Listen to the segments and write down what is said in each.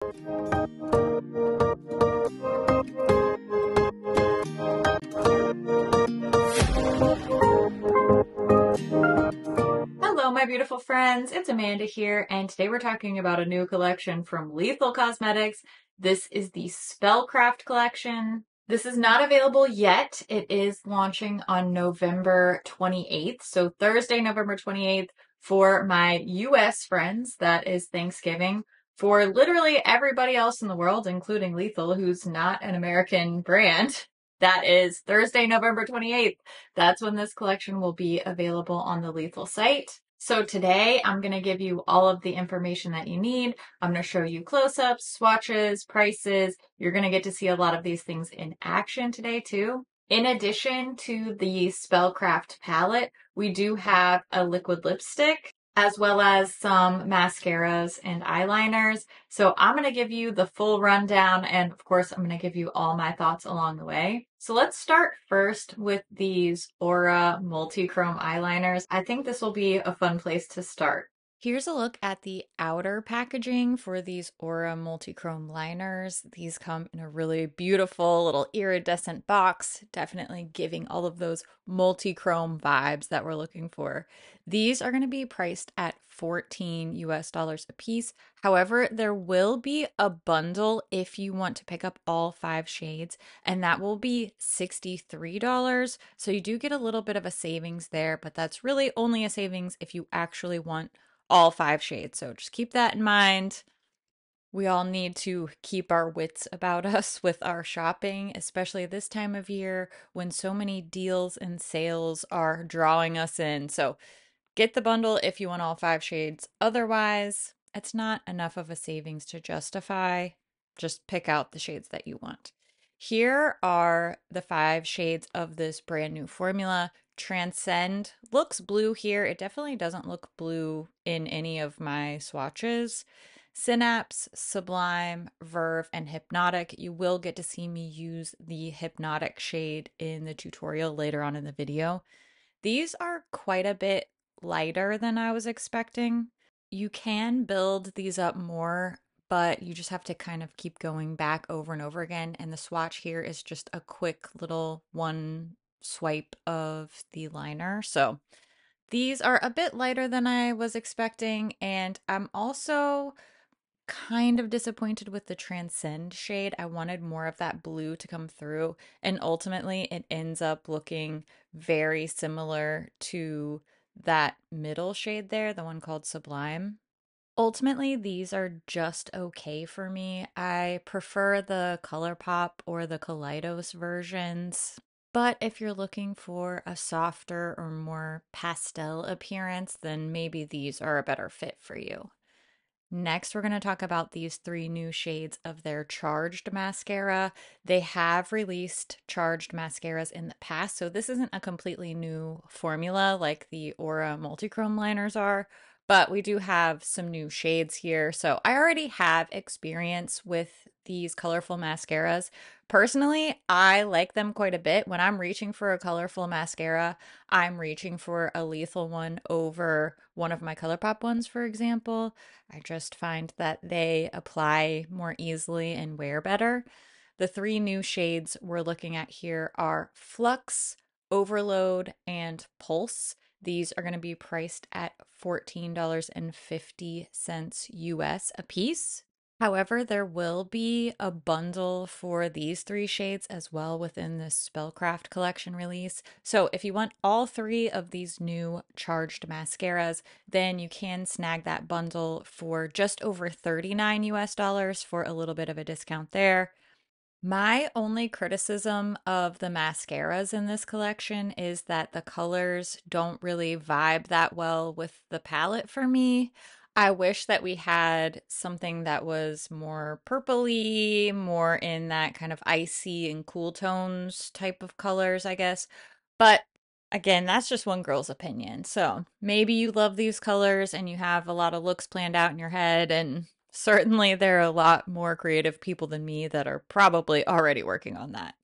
Hello, my beautiful friends. It's Amanda here, and today we're talking about a new collection from Lethal Cosmetics. This is the Spellcraft collection. This is not available yet. It is launching on November 28th, so Thursday, November 28th, for my US friends. That is Thanksgiving. For literally everybody else in the world, including Lethal, who's not an American brand, that is Thursday, November 28th. That's when this collection will be available on the Lethal site. So today I'm going to give you all of the information that you need. I'm going to show you close-ups, swatches, prices. You're going to get to see a lot of these things in action today too. In addition to the Spellcraft palette, we do have a liquid lipstick as well as some mascaras and eyeliners. So I'm going to give you the full rundown, and of course I'm going to give you all my thoughts along the way. So let's start first with these Aura Multichrome eyeliners. I think this will be a fun place to start. Here's a look at the outer packaging for these Aura Multichrome liners. These come in a really beautiful little iridescent box, definitely giving all of those multichrome vibes that we're looking for. These are going to be priced at $14 US a piece. However, there will be a bundle if you want to pick up all 5 shades, and that will be $63. So you do get a little bit of a savings there, but that's really only a savings if you actually want all 5 shades. So just keep that in mind. We all need to keep our wits about us with our shopping, especially this time of year when so many deals and sales are drawing us in. So get the bundle if you want all 5 shades. Otherwise, it's not enough of a savings to justify. Just pick out the shades that you want. Here are the 5 shades of this brand new formula. Transcend looks blue here. It definitely doesn't look blue in any of my swatches. Synapse, Sublime, Verve, and Hypnotic. You will get to see me use the Hypnotic shade in the tutorial later on in the video. These are quite a bit lighter than I was expecting. You can build these up more, but you just have to kind of keep going back over and over again. And the swatch here is just a quick little one swipe of the liner. So these are a bit lighter than I was expecting, and I'm also kind of disappointed with the Transcend shade. I wanted more of that blue to come through, and ultimately it ends up looking very similar to that middle shade there, the one called Sublime. Ultimately, these are just okay for me. I prefer the ColourPop or the Kaleidos versions. But if you're looking for a softer or more pastel appearance, then maybe these are a better fit for you. Next, we're going to talk about these 3 new shades of their charged mascara. They have released charged mascaras in the past, so this isn't a completely new formula like the Aura Multichrome liners are, but we do have some new shades here. So I already have experience with these colorful mascaras. Personally, I like them quite a bit. When I'm reaching for a colorful mascara, I'm reaching for a Lethal one over one of my ColourPop ones, for example. I just find that they apply more easily and wear better. The 3 new shades we're looking at here are Flux, Overload, and Pulse. These are going to be priced at $14.50 US a piece. However, there will be a bundle for these 3 shades as well within this Spellcraft collection release. So if you want all 3 of these new charged mascaras, then you can snag that bundle for just over $39 US for a little bit of a discount there. My only criticism of the mascaras in this collection is that the colors don't really vibe that well with the palette for me. I wish that we had something that was more purpley, more in that kind of icy and cool tones type of colors, I guess. But again, that's just one girl's opinion. So maybe you love these colors and you have a lot of looks planned out in your head, and certainly there are a lot more creative people than me that are probably already working on that.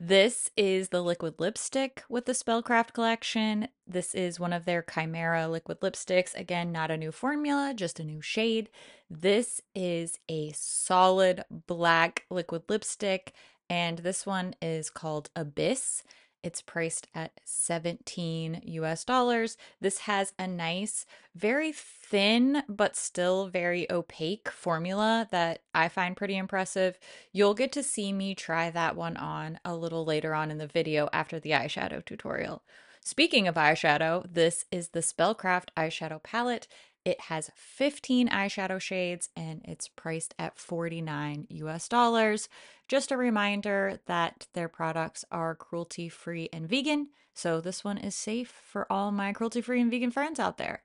This is the liquid lipstick with the Spellcraft collection. This is one of their Chimera liquid lipsticks. Again, not a new formula, just a new shade. This is a solid black liquid lipstick, and this one is called Abyss. It's priced at 17 US dollars. This has a nice, very thin, but still very opaque formula that I find pretty impressive. You'll get to see me try that one on a little later on in the video after the eyeshadow tutorial. Speaking of eyeshadow, this is the Spellcraft eyeshadow palette. It has 15 eyeshadow shades and it's priced at 49 US dollars. Just a reminder that their products are cruelty-free and vegan, so this one is safe for all my cruelty-free and vegan friends out there.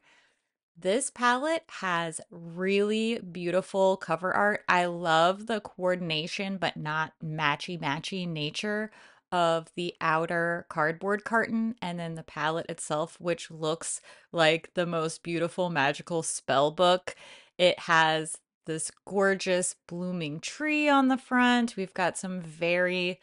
This palette has really beautiful cover art. I love the coordination, but not matchy-matchy nature of the outer cardboard carton and then the palette itself, which looks like the most beautiful magical spell book. It has this gorgeous blooming tree on the front. We've got some very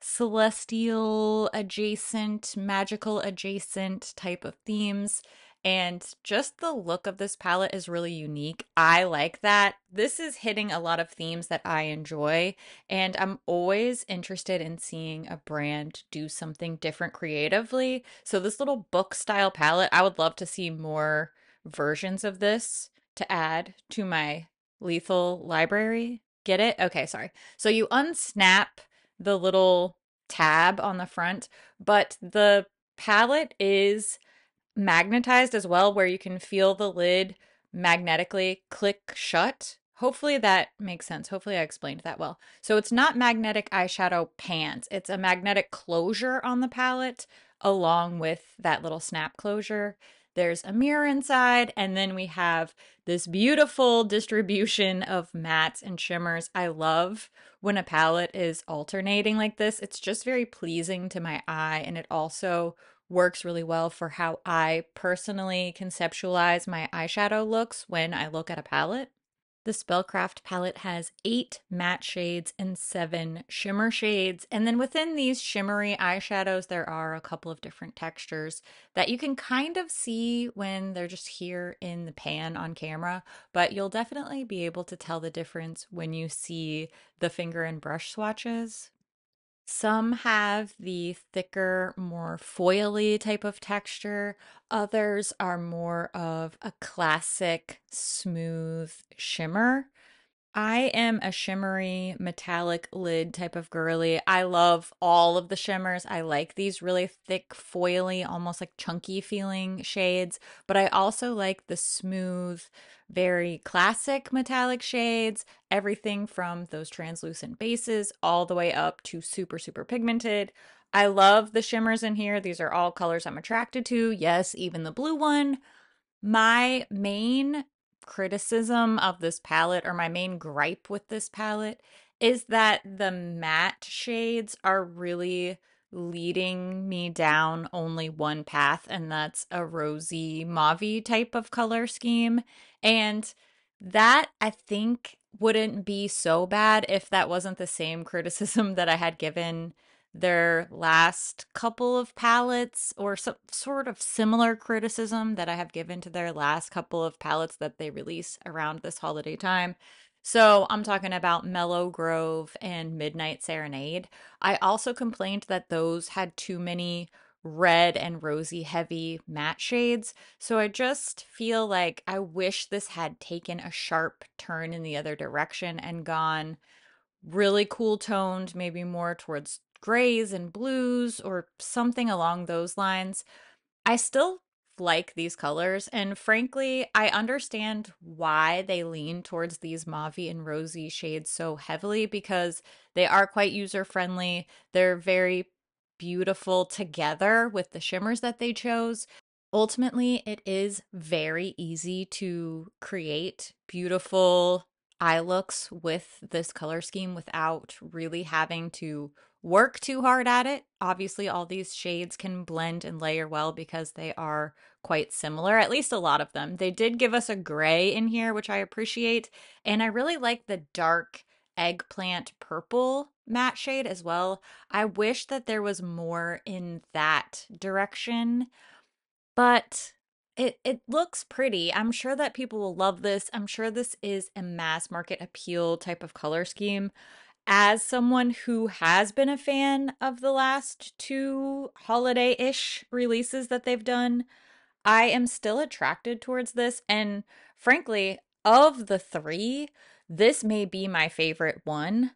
celestial adjacent, magical adjacent type of themes. And just the look of this palette is really unique. I like that. This is hitting a lot of themes that I enjoy, and I'm always interested in seeing a brand do something different creatively. So this little book style palette, I would love to see more versions of this to add to my lethal library. Get it? Okay, sorry. So you unsnap the little tab on the front, but the palette is magnetized as well, where you can feel the lid magnetically click shut. Hopefully that makes sense. Hopefully I explained that well. So it's not magnetic eyeshadow pans. It's a magnetic closure on the palette along with that little snap closure. There's a mirror inside, and then we have this beautiful distribution of mattes and shimmers. I love when a palette is alternating like this. It's just very pleasing to my eye, and it also works really well for how I personally conceptualize my eyeshadow looks when I look at a palette. The Spellcraft palette has 8 matte shades and 7 shimmer shades. And then within these shimmery eyeshadows, there are a couple of different textures that you can kind of see when they're just here in the pan on camera, but you'll definitely be able to tell the difference when you see the finger and brush swatches. Some have the thicker, more foily type of texture. Others are more of a classic, smooth shimmer. I am a shimmery metallic lid type of girly. I love all of the shimmers. I like these really thick, foily, almost like chunky feeling shades, but I also like the smooth, very classic metallic shades, everything from those translucent bases all the way up to super, super pigmented. I love the shimmers in here. These are all colors I'm attracted to. Yes, even the blue one. My main criticism of this palette, or my main gripe with this palette, is that the matte shades are really leading me down only one path, and that's a rosy mauve type of color scheme. And that, I think, wouldn't be so bad if that wasn't the same criticism that I had given their last couple of palettes, or some sort of similar criticism that I have given to their last couple of palettes that they release around this holiday time. So I'm talking about Mellow Grove and Midnight Serenade. I also complained that those had too many red and rosy heavy matte shades. So I just feel like I wish this had taken a sharp turn in the other direction and gone really cool toned, maybe more towards grays and blues or something along those lines. I still like these colors, and frankly, I understand why they lean towards these mauve and rosy shades so heavily, because they are quite user friendly. They're very beautiful together with the shimmers that they chose. Ultimately, it is very easy to create beautiful eye looks with this color scheme without really having to work too hard at it. Obviously, all these shades can blend and layer well because they are quite similar, at least a lot of them. They did give us a gray in here, which I appreciate, and I really like the dark eggplant purple matte shade as well. I wish that there was more in that direction, but it looks pretty. I'm sure that people will love this. I'm sure this is a mass market appeal type of color scheme. As someone who has been a fan of the last two holiday-ish releases that they've done, I am still attracted towards this. And frankly, of the three, this may be my favorite one,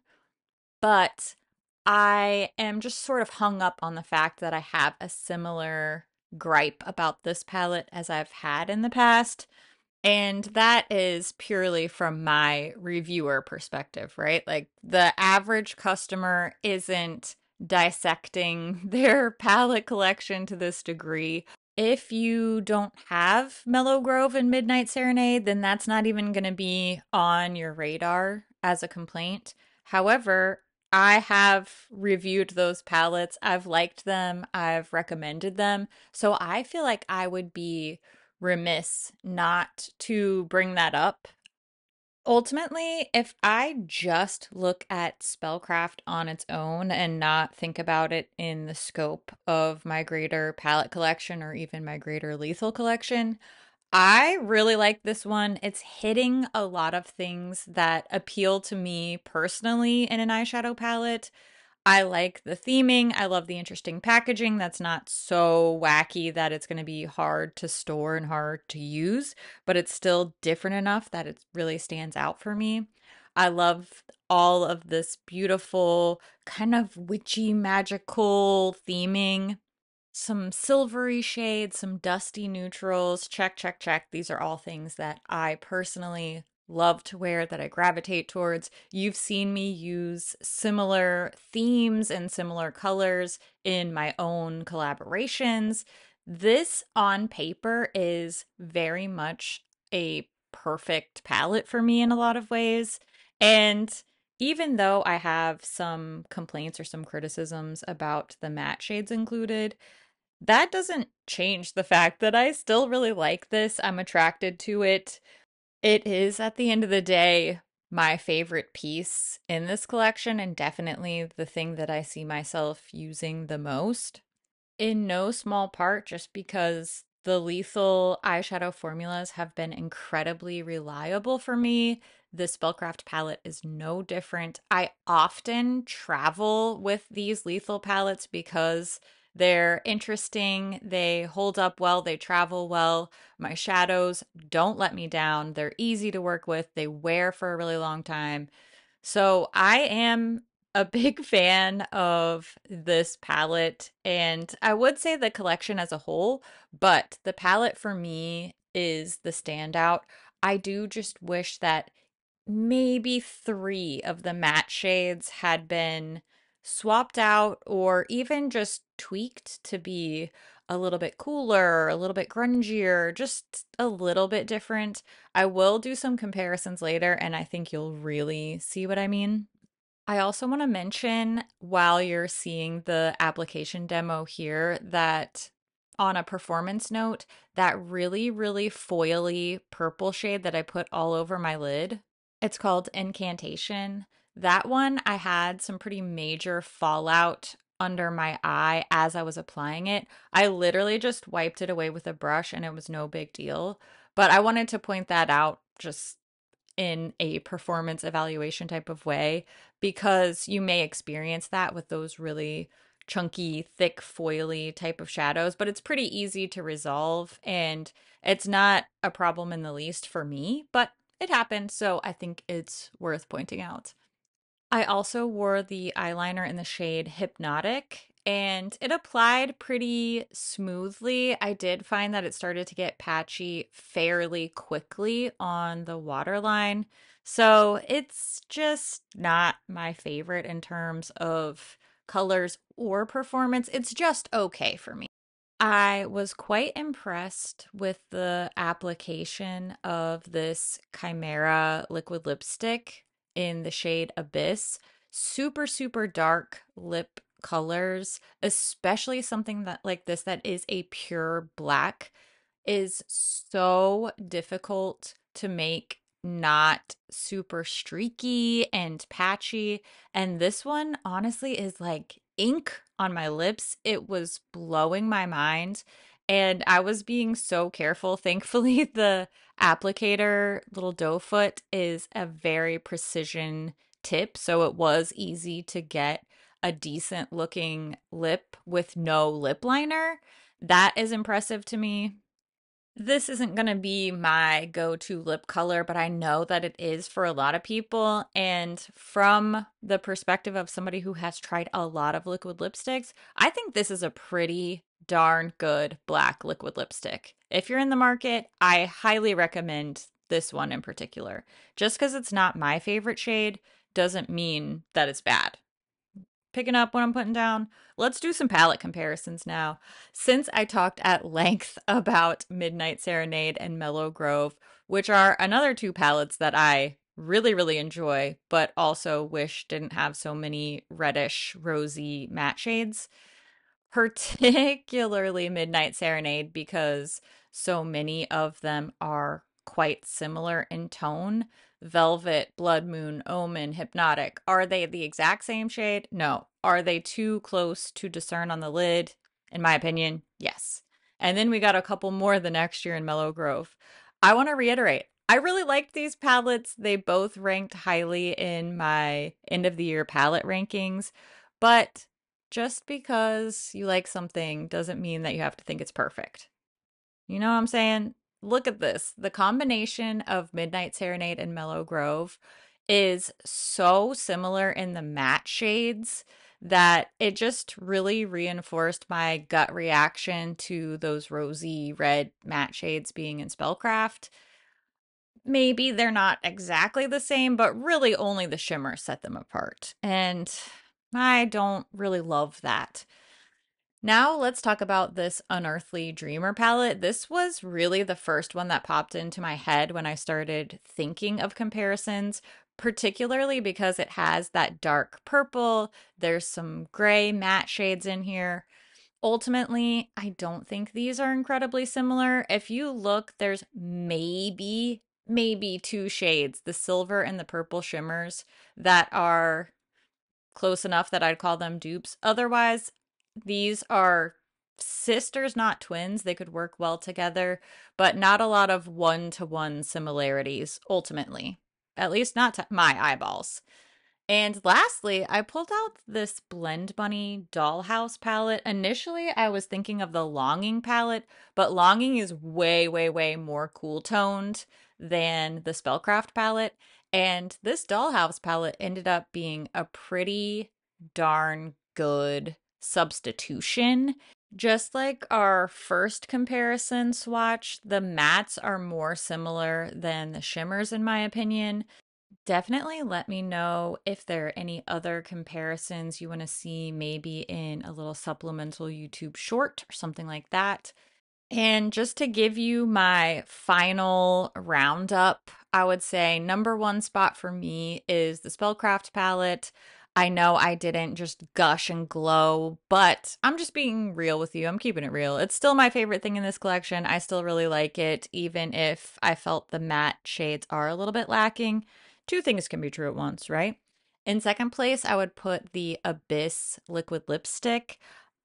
but I am just sort of hung up on the fact that I have a similar gripe about this palette as I've had in the past. And that is purely from my reviewer perspective, right? Like the average customer isn't dissecting their palette collection to this degree. If you don't have Mellow Grove and Midnight Serenade, then that's not even going to be on your radar as a complaint. However, I have reviewed those palettes. I've liked them. I've recommended them. So I feel like I would be remiss not to bring that up. Ultimately, if I just look at Spellcraft on its own and not think about it in the scope of my greater palette collection or even my greater lethal collection, I really like this one. It's hitting a lot of things that appeal to me personally in an eyeshadow palette. I like the theming. I love the interesting packaging that's not so wacky that it's going to be hard to store and hard to use, but it's still different enough that it really stands out for me. I love all of this beautiful, kind of witchy, magical theming. Some silvery shades, some dusty neutrals. Check, check, check. These are all things that I personally love to wear, that I gravitate towards. You've seen me use similar themes and similar colors in my own collaborations. This on paper is very much a perfect palette for me in a lot of ways. And even though I have some complaints or some criticisms about the matte shades included, that doesn't change the fact that I still really like this. I'm attracted to it. It is, at the end of the day, my favorite piece in this collection and definitely the thing that I see myself using the most. In no small part just because the lethal eyeshadow formulas have been incredibly reliable for me. The Spellcraft palette is no different. I often travel with these lethal palettes because they're interesting, they hold up well, they travel well. My shadows don't let me down. They're easy to work with, they wear for a really long time. So I am a big fan of this palette, and I would say the collection as a whole, but the palette for me is the standout. I do just wish that maybe three of the matte shades had been swapped out or even just tweaked to be a little bit cooler, a little bit grungier, just a little bit different. I will do some comparisons later, and I think you'll really see what I mean. I also want to mention while you're seeing the application demo here that on a performance note, that really, really foily purple shade that I put all over my lid, it's called Incantation. That one, I had some pretty major fallout under my eye as I was applying it. I literally just wiped it away with a brush and it was no big deal. But I wanted to point that out just in a performance evaluation type of way because you may experience that with those really chunky, thick, foily type of shadows, but it's pretty easy to resolve and it's not a problem in the least for me, but it happened, so I think it's worth pointing out. I also wore the eyeliner in the shade Hypnotic and it applied pretty smoothly. I did find that it started to get patchy fairly quickly on the waterline. So it's just not my favorite in terms of colors or performance. It's just okay for me. I was quite impressed with the application of this Chimera liquid lipstick in the shade Abyss. Super, super dark lip colors, especially something that like this that is a pure black, is so difficult to make not super streaky and patchy. And this one honestly is like ink on my lips. It was blowing my mind. And I was being so careful. Thankfully, the applicator little doe foot is a very precision tip. So it was easy to get a decent looking lip with no lip liner. That is impressive to me. This isn't going to be my go to lip color, but I know that it is for a lot of people. And from the perspective of somebody who has tried a lot of liquid lipsticks, I think this is a pretty darn good black liquid lipstick. If you're in the market, I highly recommend this one in particular. Just because it's not my favorite shade doesn't mean that it's bad. Picking up what I'm putting down. Let's do some palette comparisons now. Since I talked at length about Midnight Serenade and Mellow Grove, which are another two palettes that I really, really enjoy, but also wish didn't have so many reddish, rosy matte shades, particularly Midnight Serenade, because so many of them are quite similar in tone. Velvet, Blood Moon, Omen, Hypnotic. Are they the exact same shade? No. Are they too close to discern on the lid? In my opinion, yes. And then we got a couple more the next year in Mellow Grove. I want to reiterate, I really liked these palettes. They both ranked highly in my end of the year palette rankings, but just because you like something doesn't mean that you have to think it's perfect. You know what I'm saying? Look at this. The combination of Midnight Serenade and Mellow Grove is so similar in the matte shades that it just really reinforced my gut reaction to those rosy red matte shades being in Spellcraft. Maybe they're not exactly the same, but really only the shimmer set them apart. And I don't really love that. Now let's talk about this Unearthly Dreamer palette. This was really the first one that popped into my head when I started thinking of comparisons, particularly because it has that dark purple. There's some gray matte shades in here. Ultimately, I don't think these are incredibly similar. If you look, there's maybe two shades, the silver and the purple shimmers, that are close enough that I'd call them dupes. Otherwise, these are sisters, not twins. They could work well together, but not a lot of one-to-one similarities ultimately. At least not to my eyeballs. And lastly, I pulled out this Blend Bunny Dollhouse palette. Initially, I was thinking of the Longing palette, but Longing is way, way, way more cool toned than the Spellcraft palette. And this Dollhouse palette ended up being a pretty darn good substitution. Just like our first comparison swatch, the mattes are more similar than the shimmers, in my opinion. Definitely let me know if there are any other comparisons you want to see, maybe in a little supplemental YouTube short or something like that. And just to give you my final roundup, I would say number one spot for me is the Spellcraft palette. I know I didn't just gush and glow, but I'm just being real with you. I'm keeping it real. It's still my favorite thing in this collection. I still really like it, even if I felt the matte shades are a little bit lacking. Two things can be true at once, right? In second place, I would put the Abyss liquid lipstick.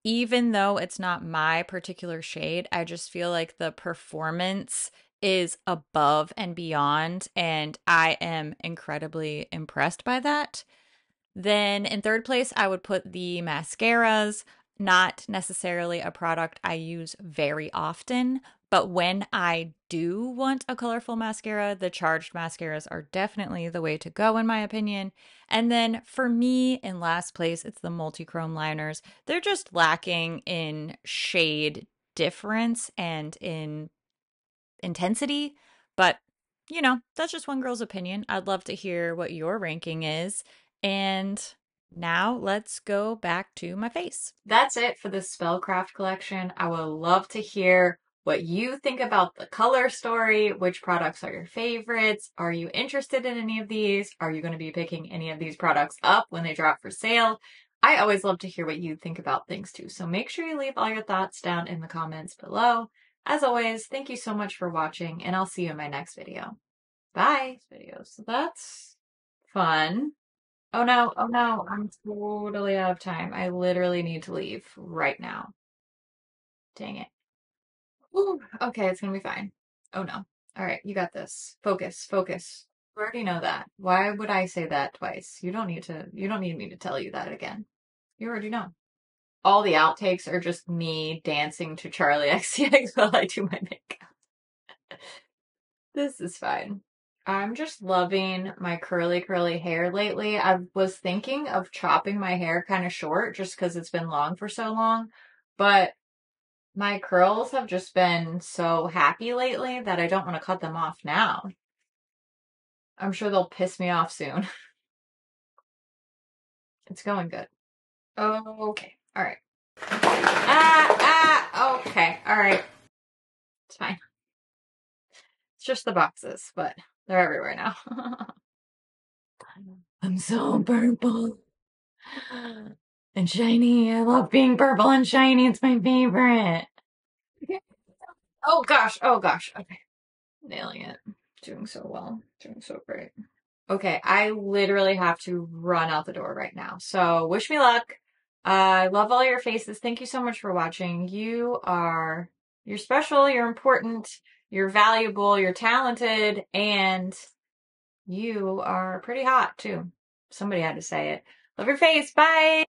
Even though it's not my particular shade, I just feel like the performance is above and beyond, and I am incredibly impressed by that. Then in third place, I would put the mascaras. Not necessarily a product I use very often, but when I do want a colorful mascara, the charged mascaras are definitely the way to go, in my opinion. And then for me, in last place, it's the Multichrome liners. They're just lacking in shade difference and in intensity, but that's just one girl's opinion. I'd love to hear what your ranking is. And now let's go back to my face. That's it for the Spellcraft collection. I would love to hear what you think about the color story. Which products are your favorites? Are you interested in any of these? Are you going to be picking any of these products up when they drop for sale? I always love to hear what you think about things too. So make sure you leave all your thoughts down in the comments below. As always, thank you so much for watching, and I'll see you in my next video. Bye. Video. So that's fun. Oh no, oh no, I'm totally out of time. I literally need to leave right now. Dang it. Ooh, okay, it's gonna be fine. Oh no. All right, you got this. Focus, focus. You already know that. Why would I say that twice? You don't need me to tell you that again. You already know. All the outtakes are just me dancing to Charlie XCX while I do my makeup. This is fine. I'm just loving my curly hair lately. I was thinking of chopping my hair kind of short just because it's been long for so long, but my curls have just been so happy lately that I don't want to cut them off now. I'm sure they'll piss me off soon. It's going good. Okay. All right. Okay. All right. It's fine. It's just the boxes, but they're everywhere now. I'm so purple and shiny. I love being purple and shiny. It's my favorite. Oh gosh. Oh gosh. Okay. Nailing it. Doing so well. Doing so great. Okay, I literally have to run out the door right now. So wish me luck. I love all your faces. Thank you so much for watching. You're special, you're important, you're valuable, you're talented, and you are pretty hot too. Somebody had to say it. Love your face. Bye.